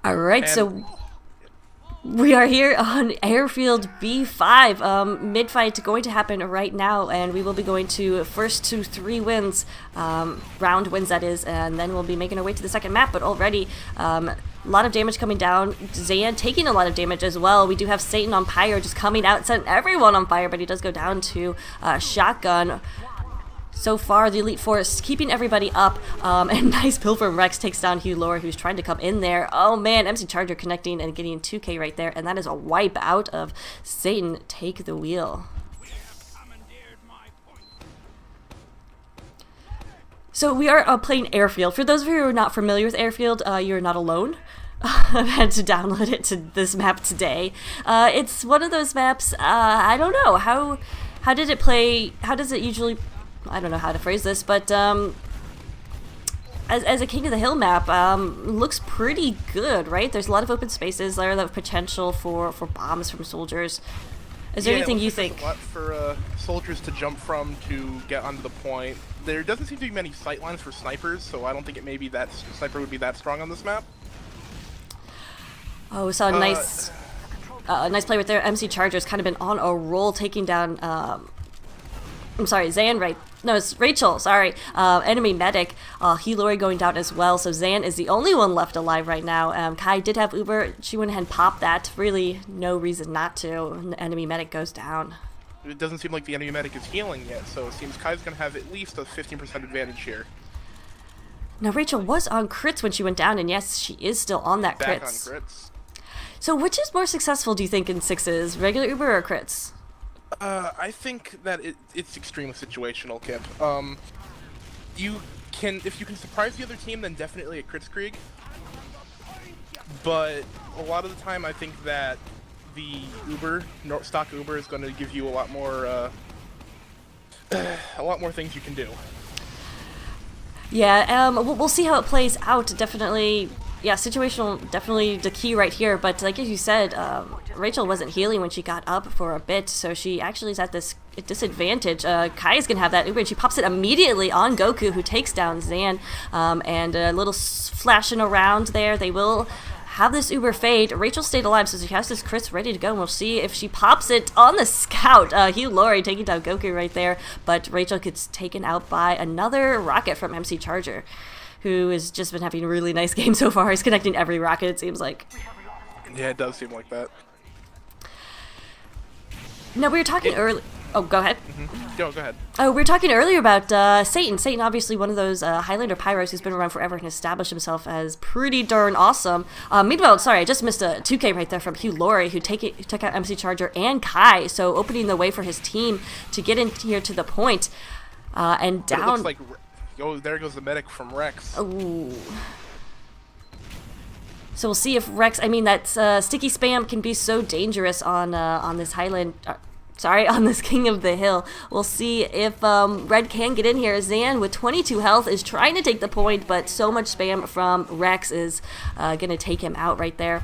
Alright, so we are here on Airfield B5. Mid-fight going to happen right now, and we will be going to first to 3 wins, round wins that is, and then we'll be making our way to the second map. But already, a lot of damage coming down. Zan taking a lot of damage as well. We do have Satan on Pyro just coming out, setting everyone on fire, but he does go down to Shotgun. So far, the Elite Force keeping everybody up, and nice build from Rex takes down Hugh Lore, who's trying to come in there. Oh man, MC Charger connecting and getting 2K right there, and that is a wipe out of Satan. Take the wheel. So we are playing Airfield. For those of you who are not familiar with Airfield, you're not alone. I've had to download it to this map today. It's one of those maps, I don't know, how did it play, how does it usually... I don't know how to phrase this, but as a King of the Hill map, looks pretty good, right? There's a lot of open spaces, there are potential for bombs from soldiers. Is there anything you think? There's a lot for soldiers to jump from to get onto the point. There doesn't seem to be many sight lines for snipers, so I don't think it may be that sniper would be that strong on this map. Oh, we saw a nice play right there. MC Charger's kind of been on a roll, taking down. I'm sorry, Zan, right? No, it's Rachel, sorry. Enemy medic. Hilori going down as well, so Zan is the only one left alive right now. Kai did have Uber. She went ahead and popped that. Really, no reason not to. And the enemy medic goes down. It doesn't seem like the enemy medic is healing yet, so it seems Kai's going to have at least a 15% advantage here. Now, Rachel was on crits when she went down, and yes, she is still on that crits. Back on crits. So which is more successful, do you think, in sixes? Regular Uber or crits? I think that it's extremely situational, Kip. If you can surprise the other team, then definitely a Kritzkrieg. But a lot of the time, I think that the stock Uber is going to give you a lot more things you can do. Yeah, we'll see how it plays out. Definitely, yeah, situational, definitely the key right here. But like as you said, Rachel wasn't healing when she got up for a bit, so she actually is at this disadvantage. Kai is going to have that Uber, and she pops it immediately on Goku, who takes down Zan. And a little flashing around there. They will have this Uber fade. Rachel stayed alive, so she has this Chris ready to go, and we'll see if she pops it on the scout. Hugh Laurie taking down Goku right there, but Rachel gets taken out by another rocket from MC Charger, who has just been having a really nice game so far. He's connecting every rocket, it seems like. Yeah, it does seem like that. Now, we were talking earlier... Oh, go ahead. Go ahead. Oh, we were talking earlier about Satan. Satan, obviously one of those Highlander Pyros who's been around forever and established himself as pretty darn awesome. Meanwhile, sorry, I just missed a 2K right there from Hugh Laurie, who took out MC Charger and Kai, so opening the way for his team to get in here to the point. And down... It looks like... Oh, there goes the medic from Rex. Ooh. So we'll see if Rex... I mean, that sticky spam can be so dangerous on this Highland... on this King of the Hill. We'll see if Red can get in here. Zan, with 22 health, is trying to take the point, but so much spam from Rex is going to take him out right there.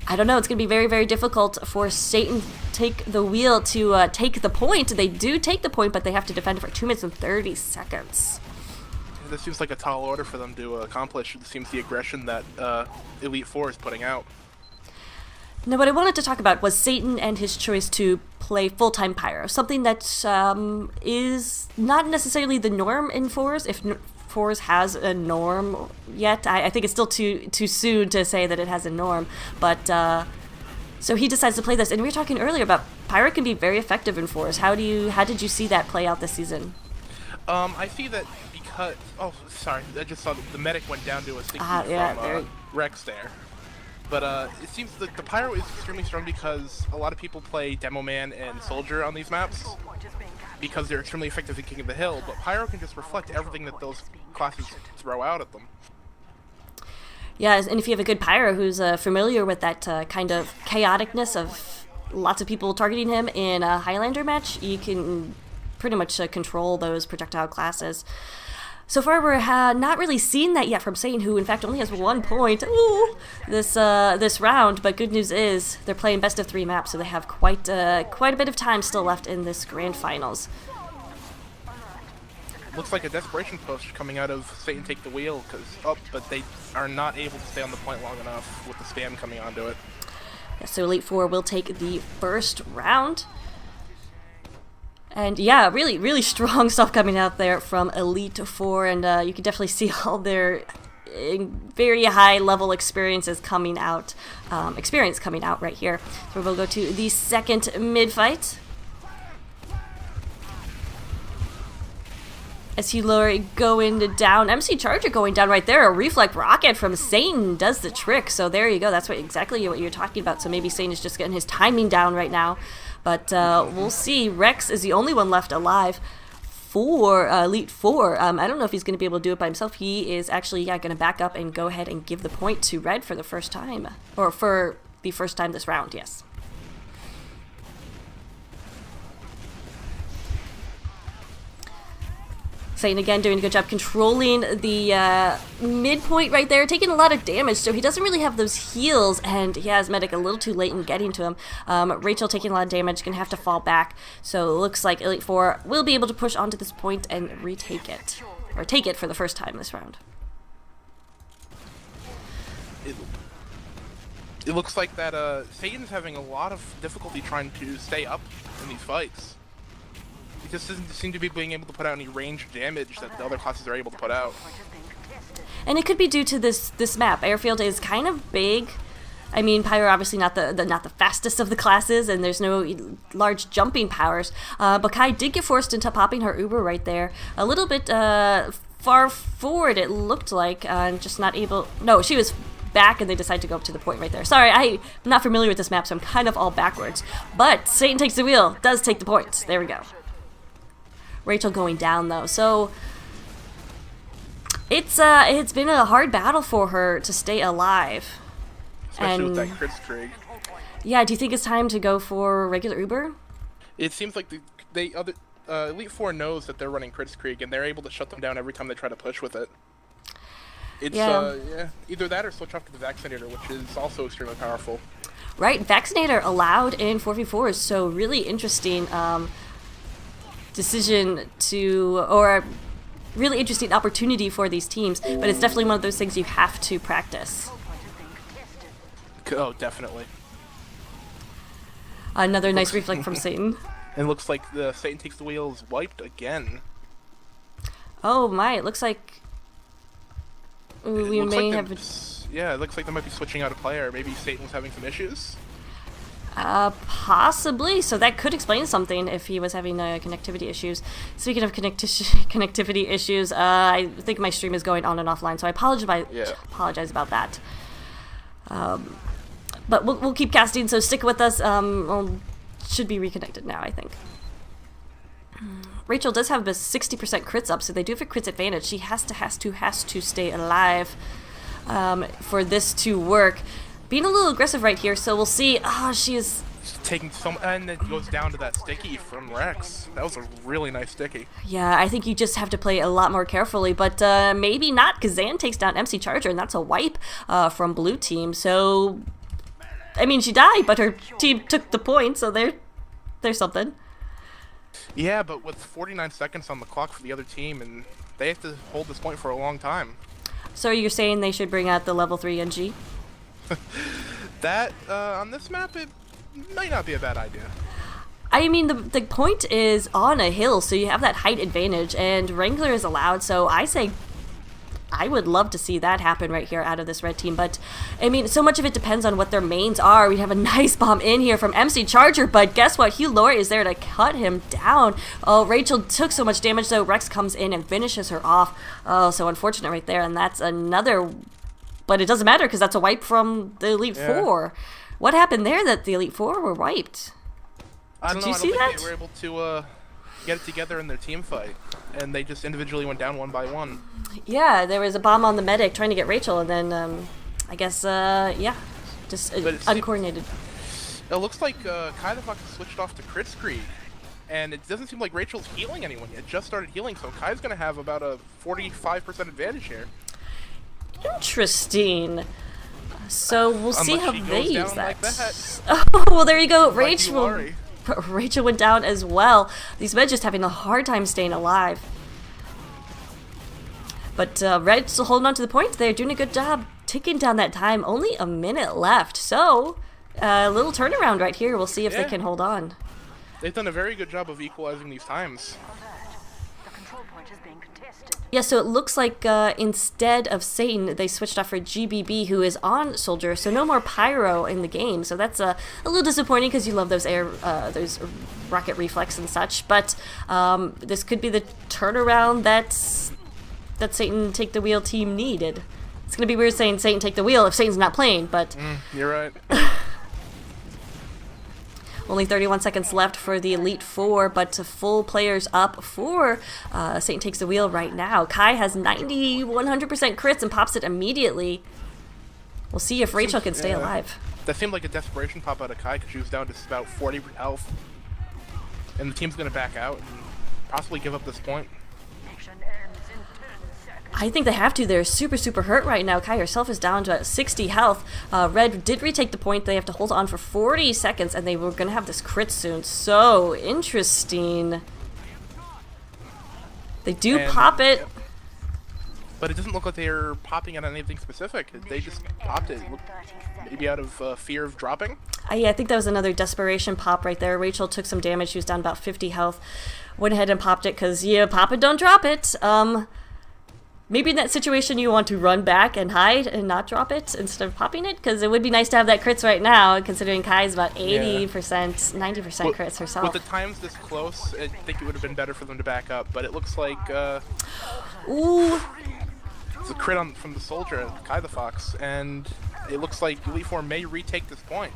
I don't know. It's going to be very, very difficult for Satan to take the wheel to take the point. They do take the point, but they have to defend it for 2 minutes and 30 seconds. This seems like a tall order for them to accomplish. It seems the aggression that Elite Four is putting out. Now, what I wanted to talk about was Satan and his choice to play full-time Pyro, something that is not necessarily the norm in fours, if fours has a norm yet. I think it's still too soon to say that it has a norm, but so he decides to play this, and we were talking earlier about Pyro can be very effective in fours. How did you see that play out this season? I see that because... Oh, sorry, I just saw the medic went down to a 60 from Rex there. But it seems that the Pyro is extremely strong because a lot of people play Demo Man and Soldier on these maps because they're extremely effective in King of the Hill, but Pyro can just reflect everything that those classes throw out at them. Yeah, and if you have a good Pyro who's familiar with that kind of chaoticness of lots of people targeting him in a Highlander match, you can pretty much control those projectile classes. So far, we're not really seen that yet from Satan, who in fact only has 1 point. Ooh, this round. But good news is they're playing best of 3 maps, so they have quite a bit of time still left in this grand finals. Looks like a desperation push coming out of Satan Take the Wheel, but they are not able to stay on the point long enough with the spam coming onto it. Yeah, so Elite Four will take the first round. And yeah, really, really strong stuff coming out there from Elite Four, and you can definitely see all their very high level experience coming out right here. So we'll go to the second mid fight. As Hillary going down, MC Charger going down right there. A reflect rocket from Satan does the trick. So there you go. That's exactly what you're talking about. So maybe Satan is just getting his timing down right now. But we'll see. Rex is the only one left alive for Elite Four. I don't know if he's going to be able to do it by himself. He is actually going to back up and go ahead and give the point to Red for the first time. Or for the first time this round, yes. Satan again doing a good job controlling the midpoint right there, taking a lot of damage, so he doesn't really have those heals, and he has Medic a little too late in getting to him. Rachel taking a lot of damage, gonna have to fall back, so it looks like Elite Four will be able to push onto this point and retake it, or take it for the first time this round. It looks like that Satan's having a lot of difficulty trying to stay up in these fights. He just doesn't seem to be being able to put out any ranged damage that the other classes are able to put out. And it could be due to this map. Airfield is kind of big. I mean, Pyro obviously not the fastest of the classes, and there's no large jumping powers. But Kai did get forced into popping her Uber right there, a little bit far forward. It looked like, and just not able. No, she was back, and they decided to go up to the point right there. Sorry, I'm not familiar with this map, so I'm kind of all backwards. But Satan takes the wheel, does take the point. There we go. Rachel going down though, so it's been a hard battle for her to stay alive. Especially with that Kritzkrieg. Yeah, do you think it's time to go for regular Uber? It seems like Elite Four knows that they're running Kritzkrieg, and they're able to shut them down every time they try to push with it. It's either that or switch off to the Vaccinator, which is also extremely powerful. Right, Vaccinator allowed in 4v4s, so really interesting. Decision to, or a really interesting opportunity for these teams, but it's definitely one of those things you have to practice. Oh, definitely. Another nice reflect from Satan. And looks like the Satan Takes the Wheel is wiped again. Oh my, it looks like we may have... Yeah, it looks like they might be switching out a player. Maybe Satan was having some issues? Possibly. So that could explain something if he was having connectivity issues. Speaking of connectivity issues, I think my stream is going on and offline, so I apologize about that. But we'll keep casting, so stick with us. Should be reconnected now, I think. Rachel does have a 60% crits up, so they do have a crits advantage. She has to stay alive for this to work. Being a little aggressive right here, so we'll see. She is taking some, and it goes down to that sticky from Rex. That was a really nice sticky. Yeah, I think you just have to play a lot more carefully, but maybe not, because Zan takes down MC Charger, and that's a wipe from blue team. So, I mean, she died, but her team took the point, so there's something. Yeah, but with 49 seconds on the clock for the other team, and they have to hold this point for a long time. So you're saying they should bring out the level 3 NG? That, on this map, it might not be a bad idea. I mean, the point is on a hill, so you have that height advantage, and Wrangler is allowed, so I say I would love to see that happen right here out of this red team, but, I mean, so much of it depends on what their mains are. We have a nice bomb in here from MC Charger, but guess what? Hugh Laurie is there to cut him down. Oh, Rachel took so much damage, though. Rex comes in and finishes her off. Oh, so unfortunate right there, and that's another... But it doesn't matter, because that's a wipe from the Elite Four. What happened there that the Elite Four were wiped? I don't know. Did you see that? I don't think they were able to get it together in their team fight, and they just individually went down one by one. Yeah, there was a bomb on the medic trying to get Rachel, and then I guess just uncoordinated. It looks like Kai the Fox switched off to Kritzkrieg, And it doesn't seem like Rachel's healing anyone yet. Just started healing, so Kai's gonna have about a 45% advantage here. Interesting. So we'll see how they use that. Like that. Oh, well, there you go. Like Rachel went down as well. These Reds just having a hard time staying alive. But Red's holding on to the point. They're doing a good job ticking down that time. Only a minute left. So a little turnaround right here. We'll see if they can hold on. They've done a very good job of equalizing these times. Yeah, so it looks like instead of Satan, they switched off for GBB, who is on Soldier, so no more Pyro in the game. So that's a little disappointing because you love those those rocket reflex and such. But this could be the turnaround that Satan Take the Wheel team needed. It's going to be weird saying Satan Take the Wheel if Satan's not playing, but... you're right. Only 31 seconds left for the Elite Four, but full players up for Satan Takes the Wheel right now. Kai has 100% crits and pops it immediately. We'll see if Rachel can stay alive. That seemed like a desperation pop out of Kai because she was down to about 40 health. And the team's going to back out and possibly give up this point. I think they have to. They're super hurt right now. Kai herself is down to 60 health. Red did retake the point. They have to hold on for 40 seconds, and they were going to have this crit soon. So interesting. They do pop it. But it doesn't look like they're popping at anything specific. They just popped it. Maybe out of fear of dropping? Yeah, I think that was another desperation pop right there. Rachel took some damage. She was down about 50 health. Went ahead and popped it because, yeah, pop it, don't drop it. Maybe in that situation you want to run back and hide and not drop it instead of popping it, because it would be nice to have that crits right now, considering Kai's about 80%, 90% crits herself. With the times this close, I think it would have been better for them to back up, but it looks like ooh, it's a crit from the Soldier, Kai the Fox, and it looks like Elite Four may retake this point.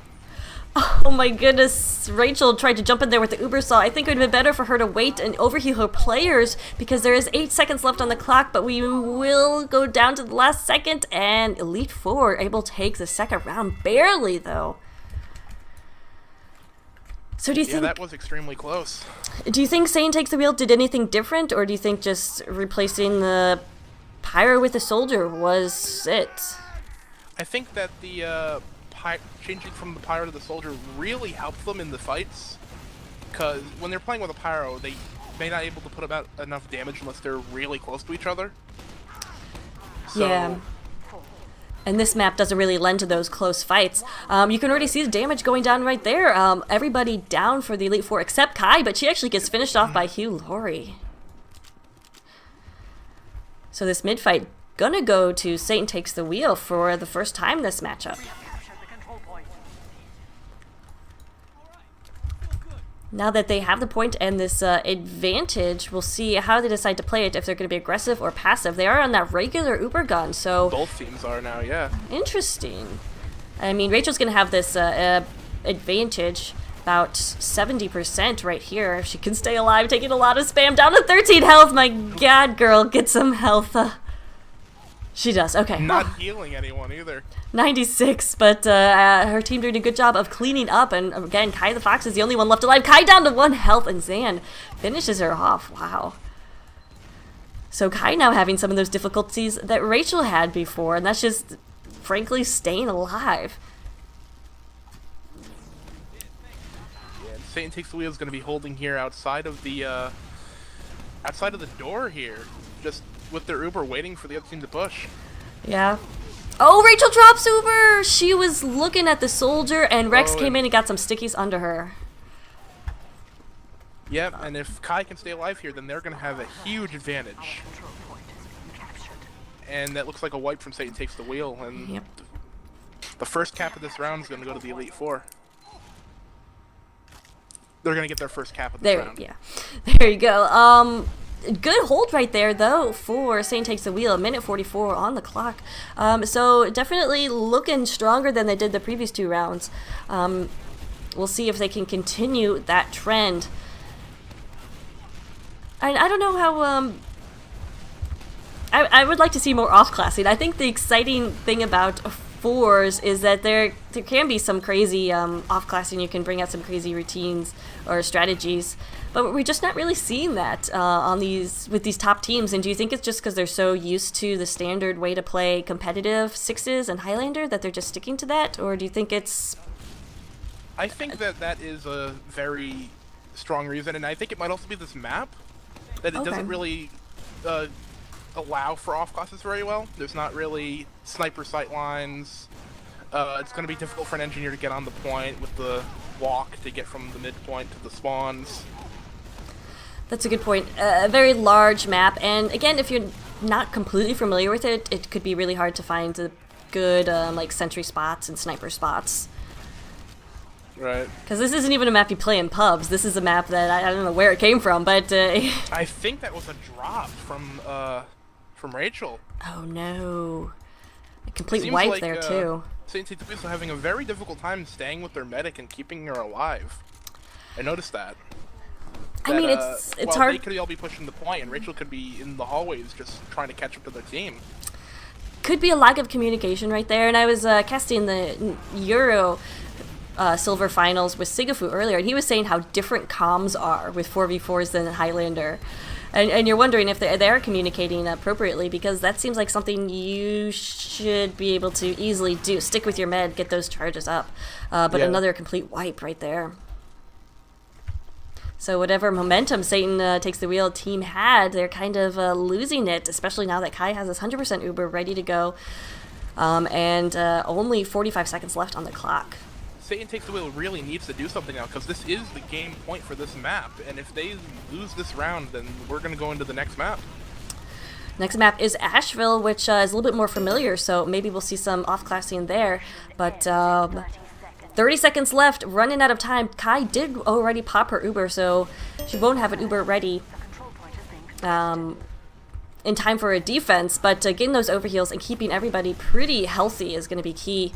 Oh my goodness, Rachel tried to jump in there with the Uber Saw. I think it would have been better for her to wait and overheal her players because there is 8 seconds left on the clock, but we will go down to the last second, and Elite Four able to take the second round, barely though. So do you think... Yeah, that was extremely close. Do you think Satan Takes the Wheel did anything different, or do you think just replacing the Pyro with the Soldier was it? I think that the changing from the Pyro to the Soldier really helped them in the fights, because when they're playing with a Pyro, they may not be able to put about enough damage unless they're really close to each other. So, yeah. And this map doesn't really lend to those close fights. You can already see the damage going down right there. Everybody down for the Elite Four except Kai, but she actually gets finished off by Hugh Laurie. So this mid-fight gonna go to Satan Takes the Wheel for the first time this matchup. Now that they have the point and this advantage, we'll see how they decide to play it, if they're going to be aggressive or passive. They are on that regular Uber gun, so... Both teams are now, yeah. Interesting. I mean, Rachel's going to have this advantage, about 70% right here. If she can stay alive, taking a lot of spam, down to 13 health. My god, girl, get some health. She does, okay. Not healing anyone either. 96, but her team doing a good job of cleaning up, and again, Kai the Fox is the only one left alive. Kai down to 1 health, and Zan finishes her off. Wow. So Kai now having some of those difficulties that Rachel had before, and that's just, frankly, staying alive. Yeah, Satan Takes the Wheel is going to be holding here outside of the door here, just with their Uber waiting for the other team to push. Yeah. Oh, Rachel drops Uber! She was looking at the Soldier, and Rex came in and got some stickies under her. Yep, and if Kai can stay alive here, then they're going to have a huge advantage. And that looks like a wipe from Satan Takes the Wheel, and the first cap of this round is going to go to the Elite Four. They're going to get their first cap of this round. Yeah. There you go. Good hold right there, though, for Satan Takes the Wheel. 1:44 on the clock. So definitely looking stronger than they did the previous 2 rounds. We'll see if they can continue that trend. I don't know how... I would like to see more off-classing. I think the exciting thing about 4s is that there can be some crazy off-classing. You can bring out some crazy routines or strategies, but we're just not really seeing that with these top teams. And do you think it's just because they're so used to the standard way to play competitive 6s and Highlander that they're just sticking to that, or do you think it's... I think that is a very strong reason, and I think it might also be this map, that it doesn't really allow for off classes very well. There's not really sniper sight lines. It's going to be difficult for an engineer to get on the point with the walk to get from the midpoint to the spawns. That's a good point. A very large map, and again, if you're not completely familiar with it, it could be really hard to find the good like sentry spots and sniper spots. Right. Because this isn't even a map you play in pubs. This is a map that I don't know where it came from, but I think that was a drop from Rachel. Oh no. A complete wipe like, there too. Saint Seiya are having a very difficult time staying with their medic and keeping her alive. I noticed that. I mean, it's hard. They could all be pushing the point, and Rachel could be in the hallways just trying to catch up to their team. Could be a lack of communication right there. And I was casting the Euro Silver Finals with Sigafu earlier, and he was saying how different comms are with 4v4s than Highlander. And you're wondering if they are communicating appropriately, because that seems like something you should be able to easily do. Stick with your med, get those charges up. But another complete wipe right there. So whatever momentum Satan Takes the Wheel team had, they're kind of losing it, especially now that Kai has his 100% Uber ready to go. And only 45 seconds left on the clock. Satan Takes the Wheel really needs to do something now, because this is the game point for this map, and if they lose this round, then we're going to go into the next map. Next map is Asheville, which is a little bit more familiar, so maybe we'll see some off-classing there. But 30 seconds left, running out of time. Kai did already pop her Uber, so she won't have an Uber ready in time for a defense, but getting those overheals and keeping everybody pretty healthy is going to be key.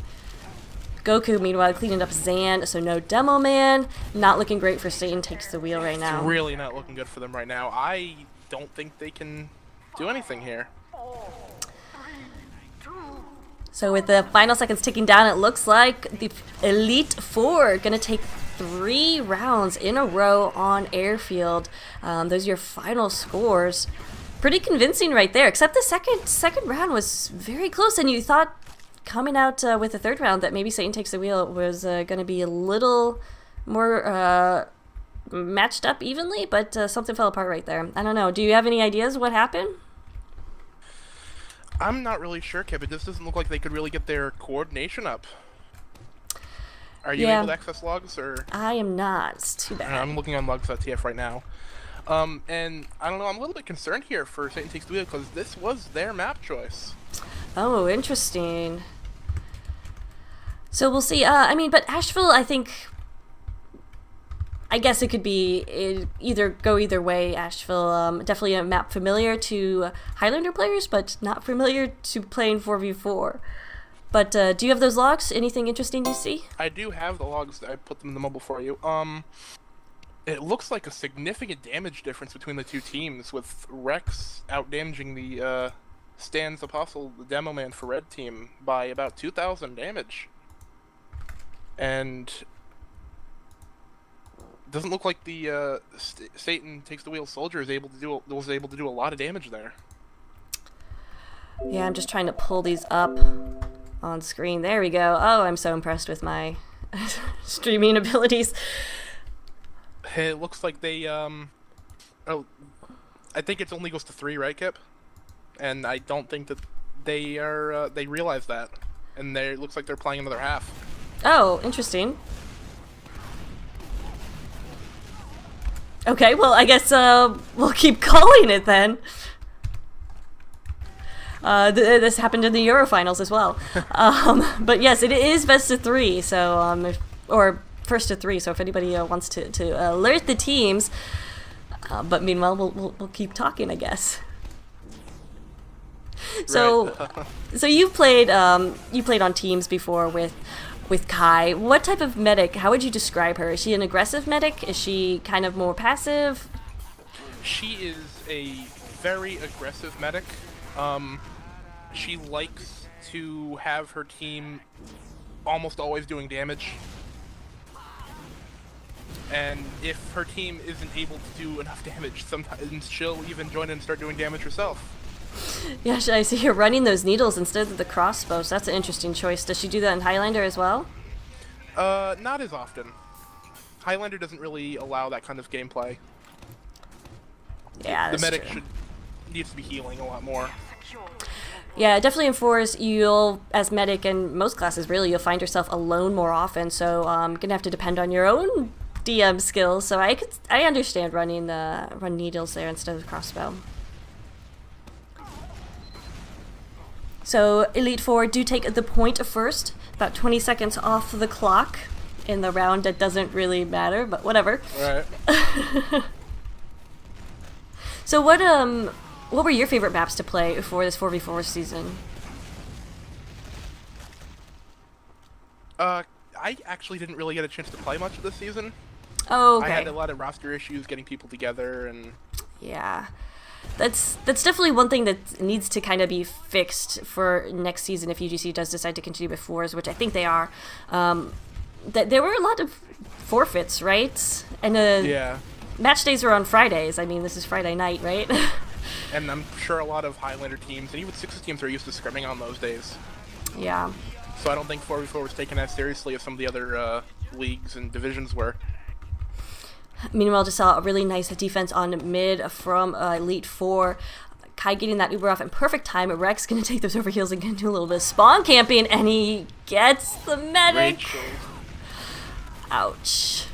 Goku, meanwhile, cleaning up Zan, so no Demo Man. Not looking great for Satan Takes the Wheel right now. It's really not looking good for them right now. I don't think they can do anything here. So with the final seconds ticking down, it looks like the Elite Four going to take 3 rounds in a row on Airfield. Those are your final scores. Pretty convincing right there, except the second round was very close, and you thought coming out with the third round that maybe Satan Takes the Wheel was going to be a little more matched up evenly, but something fell apart right there. I don't know. Do you have any ideas what happened? I'm not really sure, Kip. It just doesn't look like they could really get their coordination up. Are you able to access logs? Or I am not. It's too bad. I'm looking on logs.tf right now. And I don't know, I'm a little bit concerned here for Satan Takes the Wheel, because this was their map choice. Oh, interesting. So we'll see. I mean, but Asheville, I guess it could be go either way. Asheville, definitely a map familiar to Highlander players, but not familiar to playing 4v4. But do you have those logs? Anything interesting you see? I do have the logs. I put them in the mobile for you. It looks like a significant damage difference between the two teams, with Rex out-damaging the Stan's Apostle, the Demo Man for Red Team, by about 2,000 damage. And doesn't look like the Satan Takes the Wheel soldier was able to do a lot of damage there. Yeah, I'm just trying to pull these up on screen. There we go. Oh, I'm so impressed with my streaming abilities. It looks like they I think it only goes to 3, right, Kip? And I don't think that they are they realize that, and it looks like they're playing another half. Oh, interesting. Okay, well, I guess we'll keep calling it then. This happened in the Euro finals as well. But yes, it is best of 3, so or first to 3. So if anybody wants to alert the teams, but meanwhile we'll keep talking, I guess. So Right. So you played on teams before with Kai. What type of medic? How would you describe her? Is she an aggressive medic? Is she kind of more passive? She is a very aggressive medic. she likes to have her team almost always doing damage. And if her team isn't able to do enough damage, sometimes she'll even join in and start doing damage herself. Yeah, I see her running those needles instead of the crossbow, so that's an interesting choice. Does she do that in Highlander as well? Not as often. Highlander doesn't really allow that kind of gameplay. Yeah, that's the medic true. needs to be healing a lot more. Yeah, definitely in 4s, you'll, as medic in most classes, really, you'll find yourself alone more often, so gonna have to depend on your own DM skills. So I understand running run needles there instead of crossbow. So Elite Four do take the point first, about 20 seconds off the clock in the round. That doesn't really matter, but whatever. Right. So what were your favorite maps to play for this 4v4 season? I actually didn't really get a chance to play much of this season. Oh, okay. I had a lot of roster issues getting people together, and yeah, that's definitely one thing that needs to kind of be fixed for next season if UGC does decide to continue with 4s, which I think they are. That there were a lot of forfeits, right? And yeah, match days are on Fridays. I mean, this is Friday night, right? and I'm sure a lot of Highlander teams and even 6s teams are used to scrimming on those days. Yeah. So I don't think 4v4 was taken as seriously as some of the other leagues and divisions were. Meanwhile, just saw a really nice defense on mid from Elite Four. Kai getting that Uber off in perfect time. Rex gonna take those overheals and gonna do a little bit of spawn camping, and he gets the medic. Rachel. Ouch.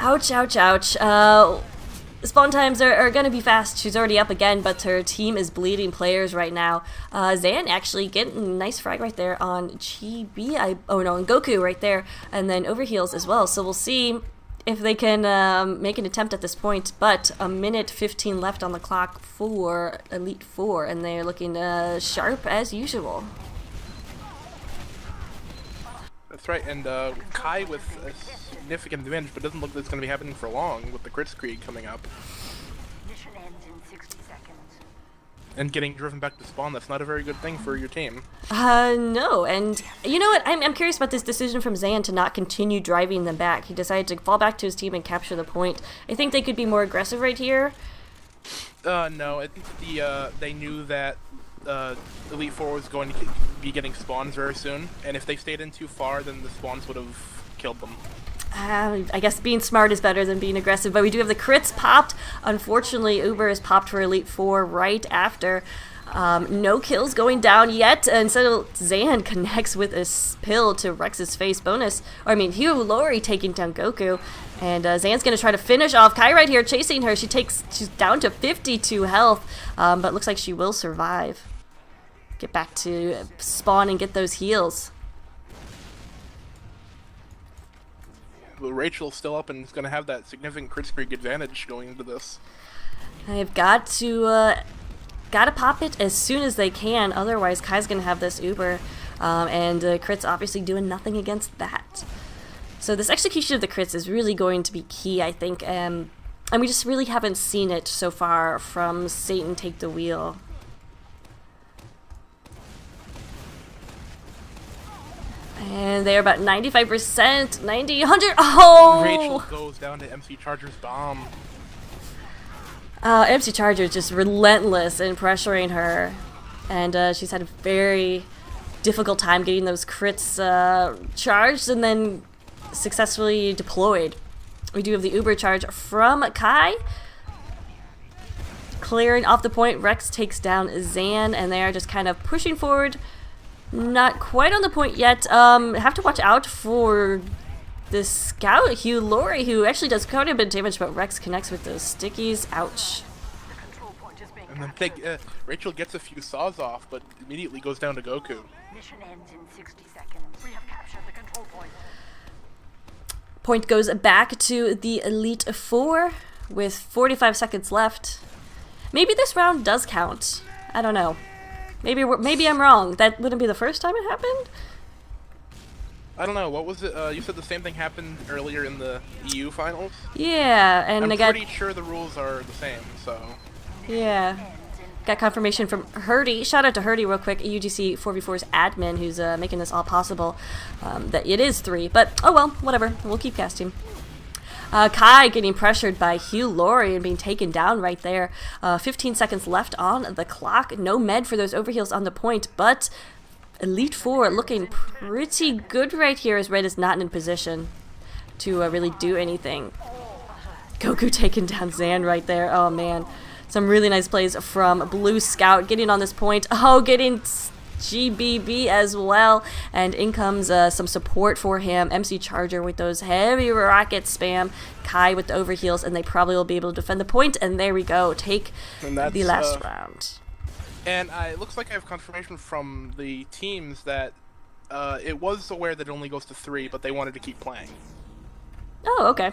Ouch, ouch, ouch. Spawn times are going to be fast. She's already up again, but her team is bleeding players right now. Zan actually getting a nice frag right there on Chibi. On Goku right there. And then overheals as well. So we'll see if they can make an attempt at this point. But a minute 15 left on the clock for Elite Four, and they're looking sharp as usual. That's right, and Kai with a significant advantage, but doesn't look like it's going to be happening for long with the Kritzkrieg coming up. Mission ends in 60 seconds. And getting driven back to spawn, that's not a very good thing for your team. No, and you know what? I'm curious about this decision from Zan to not continue driving them back. He decided to fall back to his team and capture the point. I think they could be more aggressive right here. No, I think they knew that Elite Four was going to be getting spawns very soon, and if they stayed in too far, then the spawns would have killed them. I guess being smart is better than being aggressive, but we do have the crits popped. Unfortunately, Uber is popped for Elite Four right after. No kills going down yet, and so Zan connects with a pill to Rex's face bonus. Hugh Laurie taking down Goku, and Zan's going to try to finish off Kai right here, chasing her. She's down to 52 health, but looks like she will survive. Get back to spawn and get those heals. Well, Rachel's still up and is going to have that significant Kritzkrieg advantage going into this. I've got to pop it as soon as they can, otherwise Kai's going to have this Uber, and crits obviously doing nothing against that. So this execution of the crits is really going to be key, I think, and we just really haven't seen it so far from Satan Take the Wheel. And they're about 95%, 90, 100. Oh! Rachel goes down to MC Charger's bomb. MC Charger is just relentless in pressuring her. And she's had a very difficult time getting those crits charged and then successfully deployed. We do have the Uber charge from Kai. Clearing off the point, Rex takes down Zan, and they are just kind of pushing forward. Not quite on the point yet. Have to watch out for this scout, Hugh Laurie, who actually does quite a bit of damage, but Rex connects with those stickies. Ouch. And then Rachel gets a few saws off, but immediately goes down to Goku. Mission ends in 60 seconds. We have captured the control point. Point goes back to the Elite Four with 45 seconds left. Maybe this round does count. I don't know. Maybe I'm wrong. That wouldn't be the first time it happened? I don't know. What was it? You said the same thing happened earlier in the EU finals? Yeah, and I'm I got... pretty sure the rules are the same, so... Yeah. Got confirmation from Hurdy. Shout out to Hurdy real quick, UGC 4v4's admin, who's making this all possible. That it is 3, but oh well, whatever. We'll keep casting. Kai getting pressured by Hugh Laurie and being taken down right there. 15 seconds left on the clock. No med for those overheals on the point, but Elite Four looking pretty good right here as Red is not in position to really do anything. Goku taking down Zan right there. Oh man. Some really nice plays from Blue Scout getting on this point. Oh, getting GBB as well. And in comes some support for him. MC Charger with those heavy rocket spam. Kai with the overheals, and they probably will be able to defend the point. And there we go. Take the last round. And it looks like I have confirmation from the teams that it was aware that it only goes to 3, but they wanted to keep playing. Oh, okay.